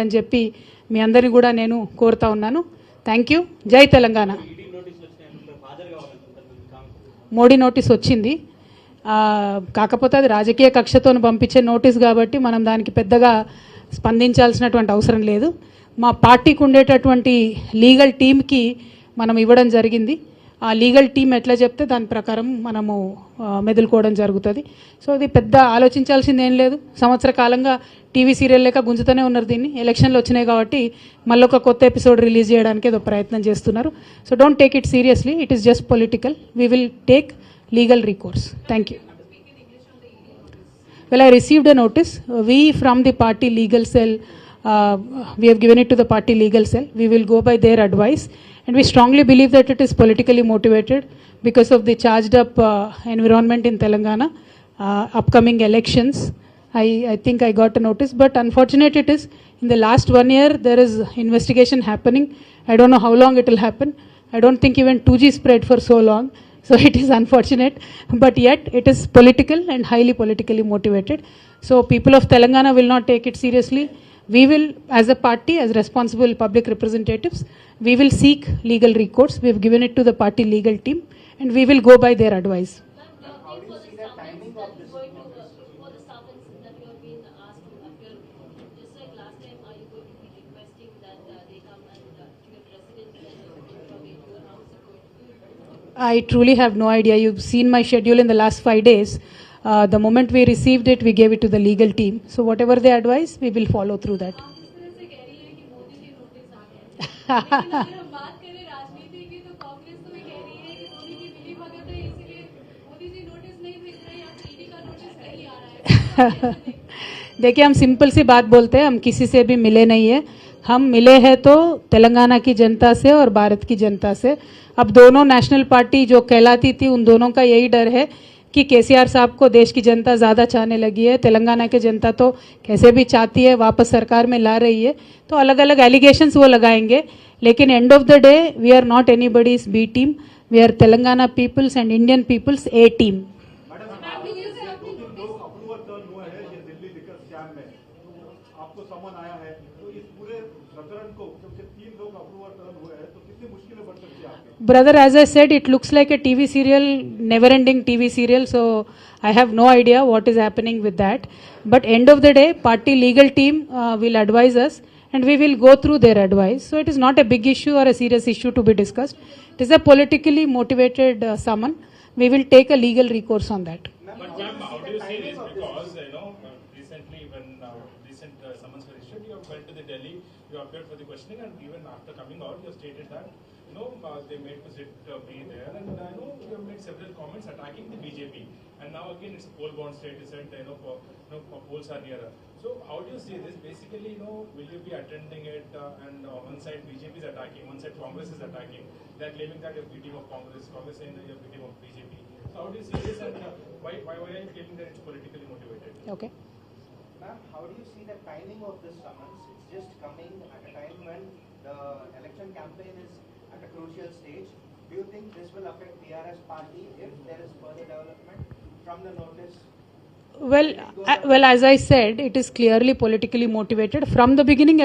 అని చెప్పి మీ అందరిని కూడా నేను కోరుతా ఉన్నాను. Thank you. జై తెలంగాణ. మోడీ నోటీస్ వచ్చింది, కాకపోతే అది రాజకీయ కక్షతో పంపించే నోటీస్ కాబట్టి మనం దానికి పెద్దగా స్పందించాల్సినటువంటి అవసరం లేదు. మా పార్టీకి ఉండేటటువంటి లీగల్ టీమ్కి మనం ఇవ్వడం జరిగింది. ఆ లీగల్ టీమ్ ఎట్లా చెప్తే దాని ప్రకారం మనము మెదులుకోవడం జరుగుతుంది. సో ఇది పెద్ద ఆలోచించాల్సింది ఏం లేదు. సంవత్సర కాలంగా టీవీ సీరియల్ లేక గుంజుతూనే ఉన్నారు దీన్ని. ఎలక్షన్లు వచ్చినాయి కాబట్టి మళ్ళీ ఒక కొత్త ఎపిసోడ్ రిలీజ్ చేయడానికి ఏదో ప్రయత్నం చేస్తున్నారు. So don't take it seriously. It is just political. We will take legal recourse. Thank you. Well, I received a notice. We from the party legal cell, we have given it to the party legal cell. We will go by their advice, and we strongly believe that it is politically motivated because of the charged up environment in Telangana, upcoming elections. I think I got a notice, but unfortunate it is in the last 1 year there is investigation happening. I don't know how long it will happen. I don't think even 2G spread for so long. So it is unfortunate, but yet it is political and highly politically motivated. So people of Telangana will not take it seriously. We will, as a party, as responsible public representatives, we will seek legal recourse. We have given it to the party legal team, and we will go by their advice. How do you see the timing of this notice? For the summons that you have been asked to appear, just like last time, are you going to be requesting that they come and to your residence and interrogate your house? I truly have no idea. You've seen my schedule in the last 5 days. The moment we received it, we gave it to the legal team. So whatever they advise, we will follow through that. देखिए, हम simple सी बात बोलते हैं, हम किसी से भी मिले नहीं है. हम मिले हैं तो तेलंगाना की जनता से और भारत की जनता से. अब दोनों नेशनल पार्टी जो कहलाती थी, उन दोनों का यही डर है कि केसीआर साहब को देश की जनता ज़्यादा चाहने लगी है. तेलंगाना की जनता तो कैसे भी चाहती है, वापस सरकार में ला रही है. तो अलग अलग एलिगेशंस वो लगाएंगे, लेकिन end of the day we are not anybody's B team. We are Telangana peoples and Indian peoples A team. आपको समन आया है तो इस पूरे प्रकरण को जब से 3 लोग अप्रूवर टर्न हुए हैं तो कितनी मुश्किलें बढ़ सकती है आपके? Brother, as I said, it looks like a TV serial, never-ending TV serial. So I have no idea what is happening with that. But end of the day, party legal team will advise us, and we will go through their advice. So it is not a big issue or a serious issue to be discussed. It is a politically motivated summon. We will take a legal recourse on that. But ma'am, how do you see this? Because recently when recent summons were issued, you went to the Delhi, you appeared for the questioning, and even after coming out, you stated that they made to sit be there, and you have made several comments attacking the BJP. And now again, it's a poll-bound state, isn't it? Polls are nearer. So how do you see this? Basically, will you be attending it? And one side BJP is attacking, one side Congress is attacking. They are claiming that you're beating of Congress saying that you're beating of BJP. So how do you see this, and why are you claiming that it's politically motivated? Okay. Ma'am, how do you see the timing of this summons? It's just coming at a time when the election campaign is at a crucial stage. Do you think this will affect TRS party if there is further development from the notice? Well, as I said, it is clearly politically motivated from the beginning.